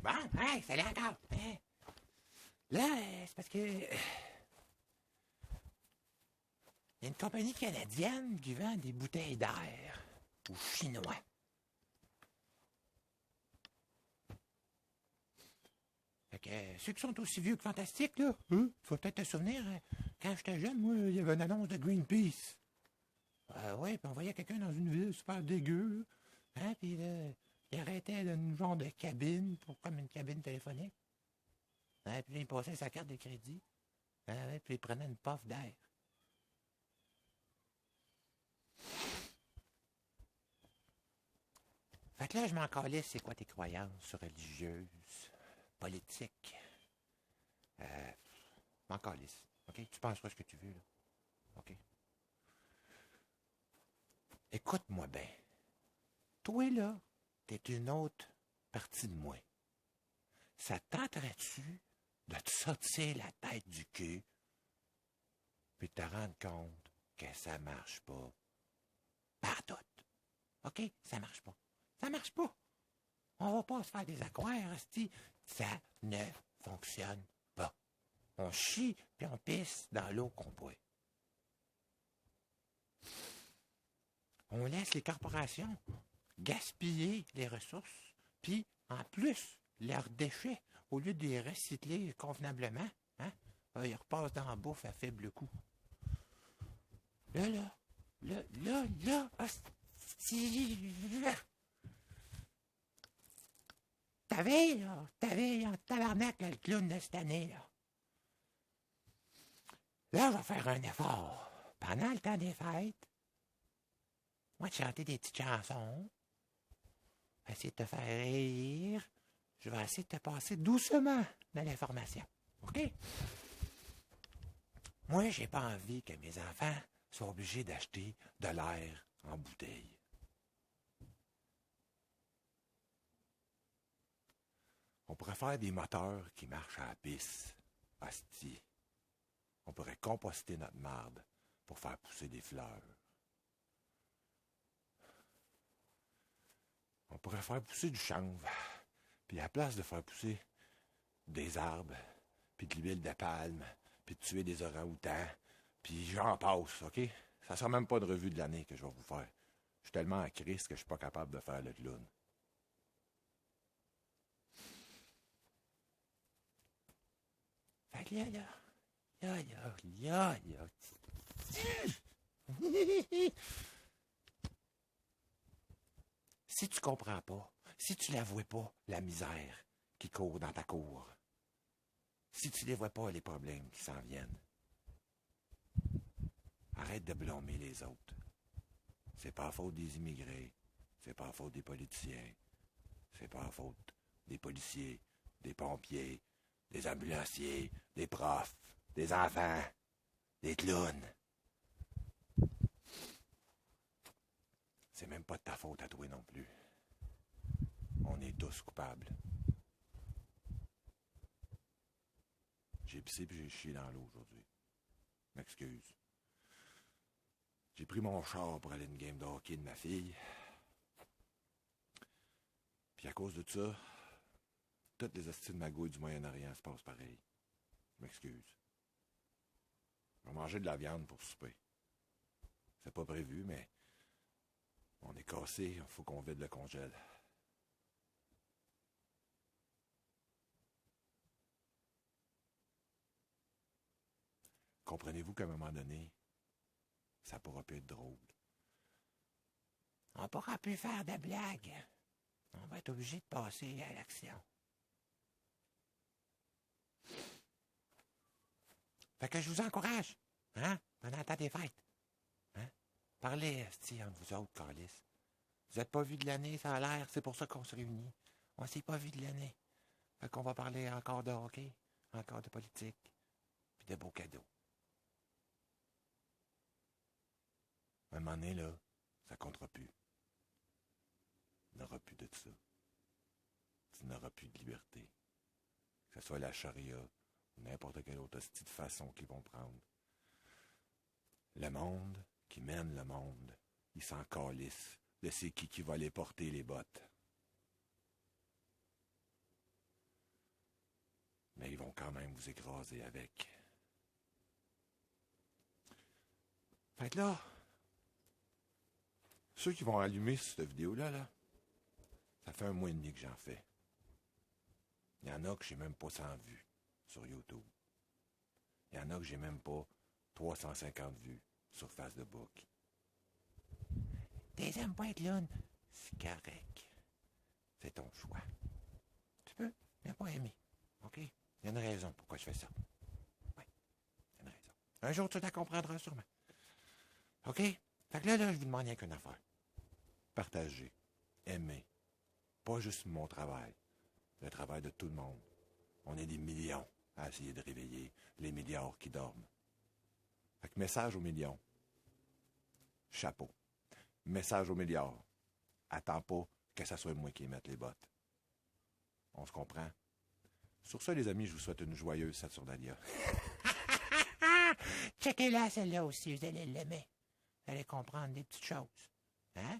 Bon, hey, salut encore. Hein? Là, c'est parce que y a une compagnie canadienne qui vend des bouteilles d'air aux Chinois. Fait que ceux qui sont aussi vieux que fantastiques, là, faut peut-être te souvenir, quand j'étais jeune, moi, il y avait une annonce de Greenpeace. Ouais, puis on voyait quelqu'un dans une ville super dégueu, hein, puis là, il arrêtait dans une genre de cabine, comme une cabine téléphonique. Hein, puis là, il passait sa carte de crédit. Hein, ouais, puis il prenait une puff d'air. Fait que là, je m'en calais, c'est quoi tes croyances religieuses, politiques? M'en calisse. OK? Tu penseras ce que tu veux, là. OK? Écoute-moi bien. Toi, là, t'es une autre partie de moi. Ça tenterait-tu de te sortir la tête du cul puis de te rendre compte que ça marche pas? Pas tout. OK? Ça marche pas. Ça marche pas. On va pas se faire des aquaires, asti. Ça ne fonctionne pas. On chie puis on pisse dans l'eau qu'on boit. On laisse les corporations gaspiller les ressources, puis en plus, leurs déchets, au lieu de les recycler convenablement, hein, ils repassent dans la bouffe à faible coût. Là, hostie, t'avais en tabarnak le clown de cette année, là. Là, je vais faire un effort. Pendant le temps des fêtes, moi, de chanter des petites chansons, essayer de te faire rire. Je vais essayer de te passer doucement dans l'information. OK? Moi, j'ai pas envie que mes enfants soient obligés d'acheter de l'air en bouteille. On pourrait faire des moteurs qui marchent à la pisse. Asti. On pourrait composter notre marde pour faire pousser des fleurs. On pourrait faire pousser du chanvre. Puis à la place de faire pousser des arbres, puis de l'huile de palme, puis de tuer des orang-outans, puis j'en passe, OK? Ça sera même pas de revue de l'année que je vais vous faire. Je suis tellement à crise que je suis pas capable de faire le clown. Fait que là. Si tu comprends pas, si tu la vois pas, la misère qui court dans ta cour, si tu ne vois pas les problèmes qui s'en viennent, arrête de blâmer les autres. C'est pas la faute des immigrés, c'est pas la faute des politiciens, c'est pas la faute des policiers, des pompiers, des ambulanciers, des profs, des enfants, des clowns. C'est même pas de ta faute à toi non plus. On est tous coupables. J'ai pissé puis j'ai chié dans l'eau aujourd'hui. M'excuse. J'ai pris mon char pour aller à une game de hockey de ma fille. Puis à cause de ça, toutes les hosties de magouilles du Moyen-Orient se passent pareil. Je m'excuse. On va manger de la viande pour souper. C'est pas prévu, mais on est cassé, il faut qu'on vide le congèle. Comprenez-vous qu'à un moment donné, ça pourra plus être drôle. On pourra plus faire de blagues. On va être obligé de passer à l'action. Fait que je vous encourage, hein, pendant le temps des fêtes. Hein? Parlez, esti, entre vous autres, calices. Vous n'êtes pas vu de l'année, ça a l'air, c'est pour ça qu'on se réunit. On s'est pas vu de l'année. Fait qu'on va parler encore de hockey, encore de politique, puis de beaux cadeaux. À un moment donné, là, ça comptera plus. Il n'y aura plus de ça. Tu n'auras plus de liberté. Que ce soit la charia ou n'importe quelle autre hostie de façon qu'ils vont prendre. Le monde qui mène le monde, il s'en calisse de c'est qui va les porter les bottes. Mais ils vont quand même vous écraser avec. Fait que là, ceux qui vont allumer cette vidéo-là, là, ça fait 1 mois et demi que j'en fais. Il y en a que j'ai même pas 100 vues sur YouTube. Il y en a que j'ai même pas 350 vues sur Facebook. T'es aimes pas être clown? C'est correct. C'est ton choix. Tu peux ne pas aimer. OK? Il y a une raison pourquoi je fais ça. Oui, il y a une raison. Un jour, tu la comprendras sûrement. OK? Fait que là, je vous demande rien qu'une affaire. Partagez. Aimez. Pas juste mon travail. Le travail de tout le monde. On est des millions à essayer de réveiller les milliards qui dorment. Fait que message aux millions. Chapeau. Message aux milliards. Attends pas que ça soit moi qui mette les bottes. On se comprend? Sur ça, les amis, je vous souhaite une joyeuse Saturnalia. Checkez-la, celle-là aussi, vous allez l'aimer. Vous allez comprendre des petites choses. Hein?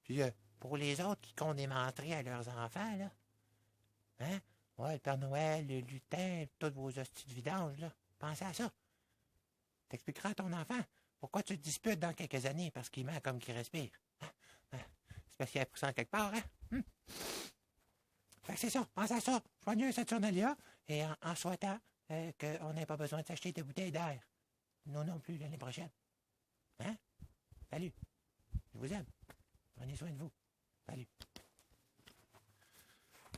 Puis, pour les autres qui comptent des menteries à leurs enfants, là, hein? Ouais, le Père Noël, le lutin, toutes vos hosties de vidange, là. Pensez à ça. T'expliqueras à ton enfant pourquoi tu te disputes dans quelques années parce qu'il ment comme qu'il respire. Hein? Hein? C'est parce qu'il a poussé en quelque part, hein? Fait que c'est ça, pense à ça. Joigneux Saturnalia et en souhaitant qu'on n'ait pas besoin de s'acheter de bouteilles d'air. Nous non plus l'année prochaine. Hein? Salut. Je vous aime. Prenez soin de vous. Salut.